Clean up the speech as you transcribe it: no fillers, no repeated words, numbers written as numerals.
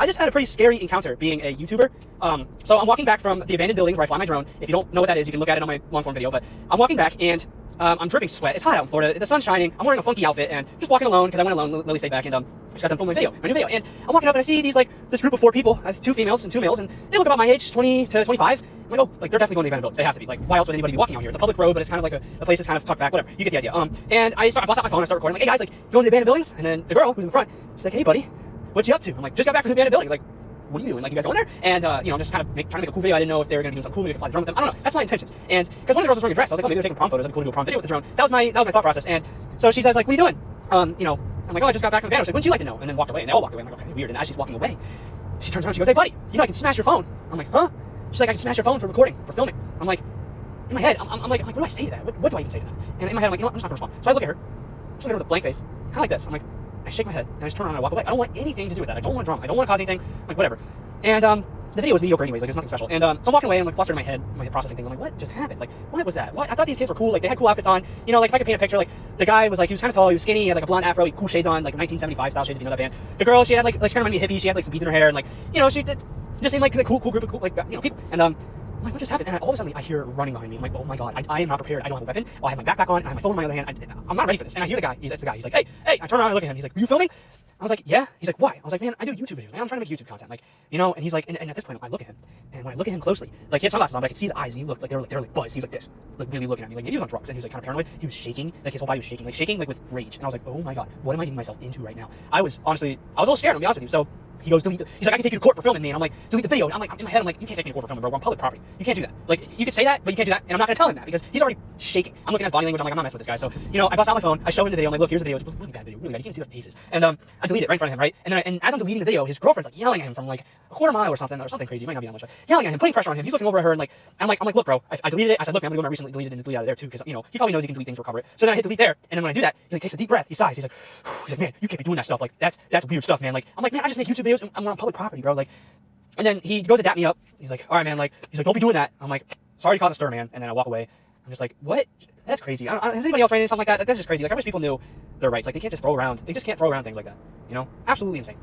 I just had a pretty scary encounter being a YouTuber. So I'm walking back from the abandoned buildings where I fly my drone. If you don't know what that is, you can look at it on my long form video, but I'm walking back and I'm dripping sweat. It's hot out in Florida. The sun's shining. I'm wearing a funky outfit and just walking alone because I went alone. Lily stayed back and just got done filming my new video. And I'm walking up and I see this group of 4 people, 2 females and 2 males, and they look about my age, 20 to 25. I'm like, oh, they're definitely going to the abandoned buildings. They have to be. Like, why else would anybody be walking out here? It's a public road, but it's kind of like a place that's kind of tucked back, whatever. You get the idea. And I bust out my phone, I start recording. I'm like, hey guys, going to the abandoned buildings? And then the girl who's in front, she's like, hey buddy, what you up to? I'm like, just got back from the abandoned buildings. Like, what are you doing? Like, you guys going there? And, I'm just kind of trying to make a cool video. I didn't know if they were going to do something cool, maybe I could fly the drone with them. I don't know. That's my intentions. And, because one of the girls was wearing a dress, I was like, oh, maybe they're taking prom photos. It'd be cool to do a prom video with the drone. That was my thought process. And so she says, like, what are you doing? I'm like, oh, I just got back from the abandoned. She's like, wouldn't you like to know? And then walked away. And they all walked away. I'm like, okay, weird. And as she's walking away, she turns around, she goes, hey buddy, I can smash your phone. I'm like, huh? She's like, I can smash your phone for recording, for filming. I'm like, in my head, I'm like, what do I say to that? What do I even say to that? And in my head, I'm like, you know what, I'm just not gonna respond. So I look at her, just look at her with a blank face, kind of like this. I'm like, I shake my head, and I just turn around and I walk away. I don't want anything to do with that. I don't want drama. I don't want to cause anything. Like, whatever. And the video was mediocre anyways. Like, there's nothing special. And so I'm walking away, and I'm like flustered in my head, processing things. I'm like, what just happened? Like, what was that? What? I thought these kids were cool. Like, they had cool outfits on. You know, like if I could paint a picture, like the guy was like, he was kind of tall, he was skinny, he had like a blonde afro, he had cool shades on, like 1975 style shades, if you know that band. The girl, she had like she kind of reminded me of a hippie. She had like some beads in her hair, and like, you know, she did just seemed like a cool group of cool, like, you know, people. And I'm like, what just happened? And all of a sudden, I hear her running behind me. I'm like, oh my god, I am not prepared. I don't have a weapon. I have my backpack on. I have my phone in my other hand. I'm not ready for this. And I hear the guy. It's the guy. He's like, hey. I turn around and I look at him. He's like, were you filming? I was like, yeah. He's like, why? I was like, man, I do YouTube videos. Man, I'm trying to make YouTube content. Like, you know. And he's like, and at this point, I look at him, and when I look at him closely, like he had sunglasses on, but I could see his eyes, and he looked like they were like buzzed. He was like this, like really looking at me. Like maybe he was on drugs, and he was like kind of paranoid. He was shaking, like his whole body was shaking like with rage. And I was like, oh my god, what am I getting myself into right now? I was a little scared. I'll be honest with you. So he goes, he's like, I can take you to court for filming me. And I'm like, delete the video. And I'm like, in my head, I'm like, you can't take me to court for filming, bro. We're on public property. You can't do that. Like, you could say that, but you can't do that. And I'm not gonna tell him that because he's already shaking. I'm looking at his body language. I'm like, I'm not messing with this guy. So, I bust out my phone. I show him the video. I'm like, look, here's the video. It's a really bad video. Really bad. You can't see the faces. And I delete it right in front of him, right? And as I'm deleting the video, his girlfriend's like yelling at him from like a quarter mile or something crazy. It might not be that much. Like, yelling at him, putting pressure on him. He's looking over at her and like, I'm like, look, bro, I deleted it. I said, look, man, I'm gonna go to my recently deleted and delete out of there too because he probably knows he can delete things to recover it. So then I hit delete there, and then when I do that, he like takes a deep breath. He sighs. He's like, man, you can't be doing that stuff. Like that's weird stuff, man. Like I'm like, man, I just make YouTube videos and I'm on public property, bro. Like. And then he goes to dap me up. He's like, all right, man. Like, he's like, don't be doing that. I'm like, sorry to cause a stir, man. And then I walk away. I'm just like, what? That's crazy. Has anybody else ran into something like that? That's just crazy. Like, I wish people knew their rights. Like, they can't just throw around. They just can't throw around things like that. You know? Absolutely insane.